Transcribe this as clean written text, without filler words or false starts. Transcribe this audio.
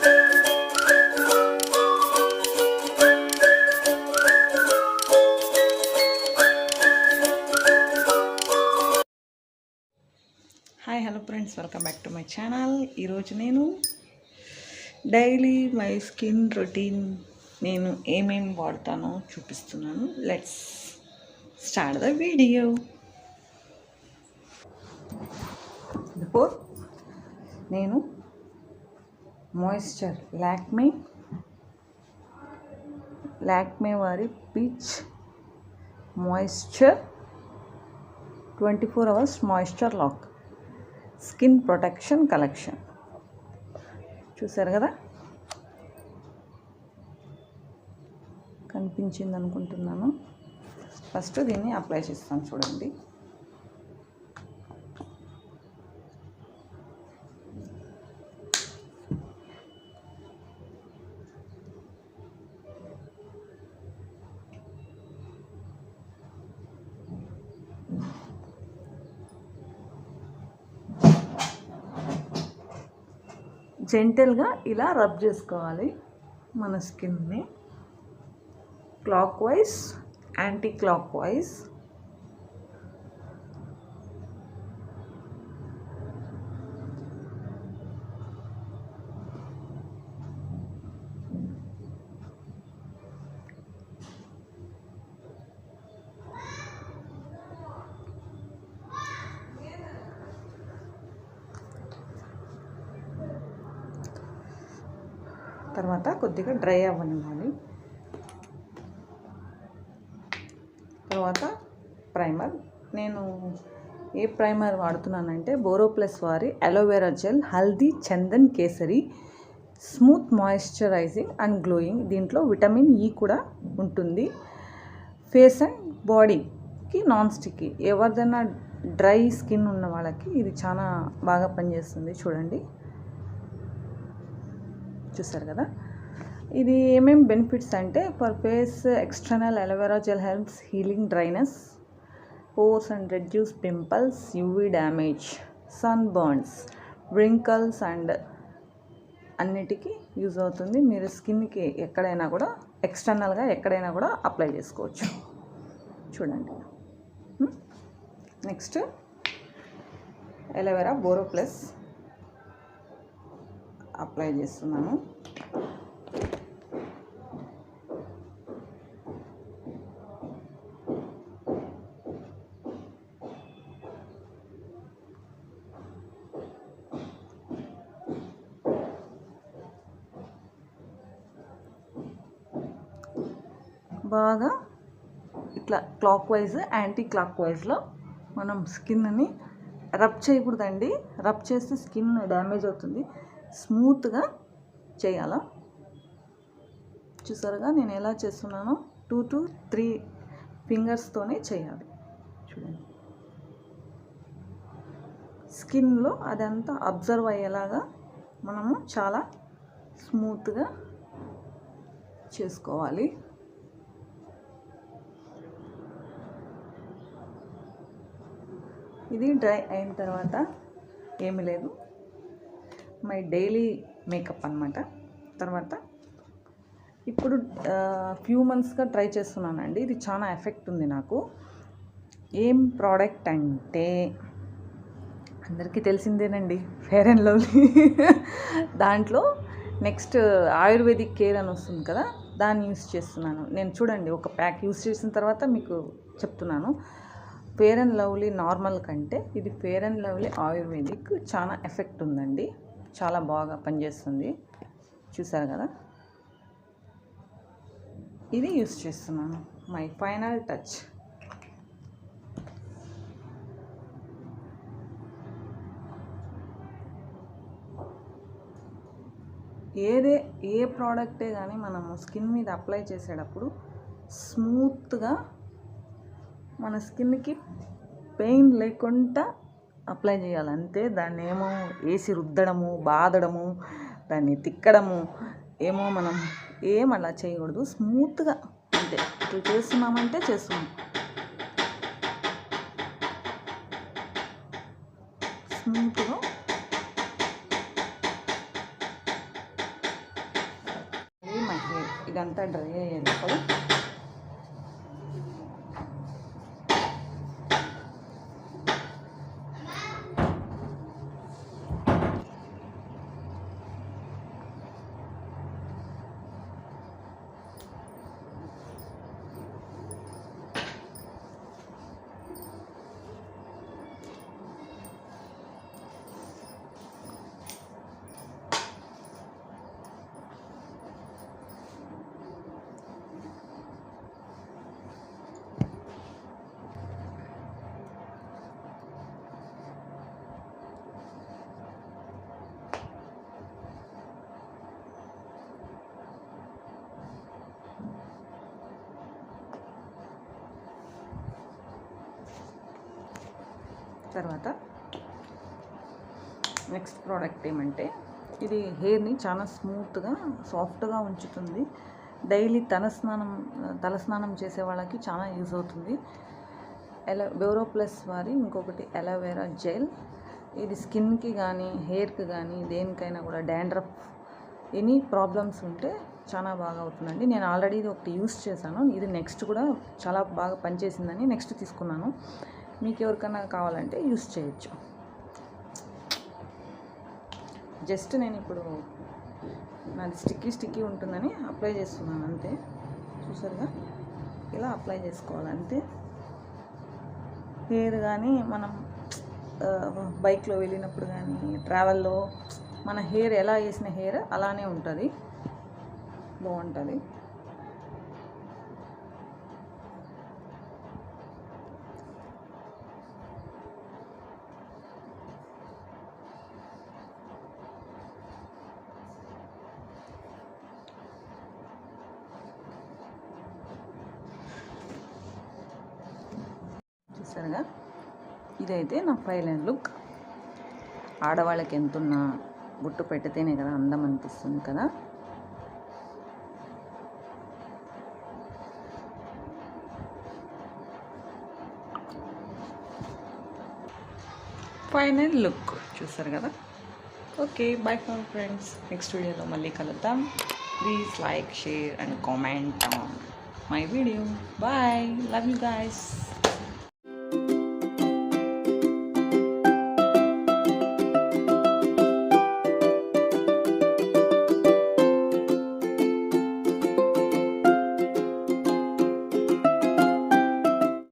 Hi hello friends, welcome back to my channel. ఈరోజు నేను daily my skin routine నేను ఏమేమి వాడతానో చూపిస్తున్నాను. Let's start the video. Before నేను మాయిశ్చర్ లాక్మే వారి peach moisture 24 hours moisture lock skin protection collection చూసారు కదా, కనిపించింది అనుకుంటున్నాను. ఫస్ట్ దీన్ని అప్లై చేస్తాను చూడండి. జెంటల్గా ఇలా రబ్ చేసుకోవాలి మన స్కిన్ని, clock wise anti clock wise. తర్వాత కొద్దిగా డ్రై అవ్వనివ్వాలి. తర్వాత ప్రైమర్. నేను ఏ ప్రైమర్ వాడుతున్నానంటే బోరోప్లస్ వారి aloe vera gel haldi Chandan kesari smooth moisturising and glowing. దీంట్లో విటమిన్ ఈ కూడా ఉంటుంది. ఫేస్ అండ్ బాడీకి నాన్ స్టిక్కీ. ఎవరిదైనా డ్రై స్కిన్ ఉన్న వాళ్ళకి ఇది చాలా బాగా పనిచేస్తుంది. చూసారు కదా, ఇది ఏమేమి బెనిఫిట్స్ అంటే for face external aloe vera gel helps healing dryness, pores and reduce pimples, UV damage, sun burns, wrinkles and అన్నిటికీ యూజ్ అవుతుంది. మీరు స్కిన్కి ఎక్కడైనా కూడా ఎక్స్టర్నల్గా ఎక్కడైనా కూడా అప్లై చేసుకోవచ్చు. చూడండి. నెక్స్ట్ అలోవెరా బోరోప్లస్ అప్లై చేస్తున్నాను. బాగా ఇట్లా క్లాక్ వైజ్ యాంటీ క్లాక్ వైజ్లో మనం స్కిన్ని రబ్ చేయకూడదండి. రబ్ చేస్తే స్కిన్ డ్యామేజ్ అవుతుంది. స్మూత్గా చేయాలా. చూసారుగా నేను ఎలా చేస్తున్నానో 2 to 3 ఫింగర్స్తోనే చేయాలి. చూడండి, స్కిన్లో అదంతా అబ్జర్వ్ అయ్యేలాగా మనము చాలా స్మూత్గా చేసుకోవాలి. ఇది డ్రై అయిన తర్వాత ఏమీ లేదు, మై డైలీ మేకప్ అన్నమాట. తర్వాత ఇప్పుడు ఫ్యూ మంత్స్గా ట్రై చేస్తున్నానండి. ఇది చాలా ఎఫెక్ట్ ఉంది నాకు. ఏం ప్రోడక్ట్ అంటే అందరికీ తెలిసిందేనండి, ఫెయిర్ అండ్ లవ్లీ. దాంట్లో నెక్స్ట్ ఆయుర్వేదిక్ కేర్ అని వస్తుంది కదా, దాన్ని యూస్ చేస్తున్నాను నేను. చూడండి, ఒక ప్యాక్ యూస్ చేసిన తర్వాత మీకు చెప్తున్నాను. ఫెయిర్ అండ్ లవ్లీ నార్మల్ కంటే ఇది ఫెయిర్ అండ్ లవ్లీ ఆయుర్వేదిక్ చాలా ఎఫెక్ట్ ఉందండి. చాలా బాగా పనిచేస్తుంది. చూసారు కదా, ఇది యూస్ చేస్తున్నాను. My final touch. ఏ ప్రోడక్టే కానీ మనము స్కిన్ మీద అప్లై చేసేటప్పుడు స్మూత్గా మన స్కిన్కి పెయిన్ లేకుండా అప్లై చేయాలి అంతే. దాన్ని ఏమో వేసి రుద్దడము, బాదడము, దాన్ని తిక్కడము ఏమో మనం అలా చేయకూడదు. స్మూత్గా అంతే. ఇట్లా చేస్తున్నామంటే చేస్తున్నాం. స్మూత్గా ఇదంతా డ్రై అయ్యేటప్పుడు తర్వాత నెక్స్ట్ ప్రోడక్ట్ ఏమంటే ఇది హెయిర్ని చాలా స్మూత్గా సాఫ్ట్గా ఉంచుతుంది. డైలీ తలస్నానం చేసే వాళ్ళకి చాలా యూజ్ అవుతుంది. బెవరో ప్లస్ వారి ఇంకొకటి అలోవెరా జెల్. ఇది స్కిన్కి కానీ హెయిర్కి కానీ దేనికైనా కూడా డాండ్రఫ్ ఎనీ ప్రాబ్లమ్స్ ఉంటే చాలా బాగా అవుతుందండి. నేను ఆల్రెడీ ఇది ఒకటి యూస్ చేశాను. ఇది నెక్స్ట్ కూడా చాలా బాగా పనిచేసిందని నెక్స్ట్ తీసుకున్నాను. మీకు ఎవరికైనా కావాలంటే యూస్ చేయొచ్చు. జస్ట్ నేను ఇప్పుడు నాది స్టిక్కీ ఉంటుందని అప్లై చేస్తున్నాను అంతే. చూసారుగా, ఇలా అప్లై చేసుకోవాలంతే. హెయిర్ కానీ మనం బైక్లో వెళ్ళినప్పుడు కానీ ట్రావెల్లో మన హెయిర్ ఎలా వేసిన హెయిర్ అలానే ఉంటుంది, బాగుంటుంది. చూసారుగా, ఇదైతే నా ఫైనల్ లుక్. ఆడవాళ్ళకి ఎంతున్నా బొట్టు పెట్టితేనే కదా అందం అనిపిస్తుంది కదా. ఫైనల్ లుక్ చూసారు కదా. Okay, bye for friends. Next వీడియోలో మళ్ళీ కలుద్దాం. Please like, share and comment on my video. Bye, love you guys.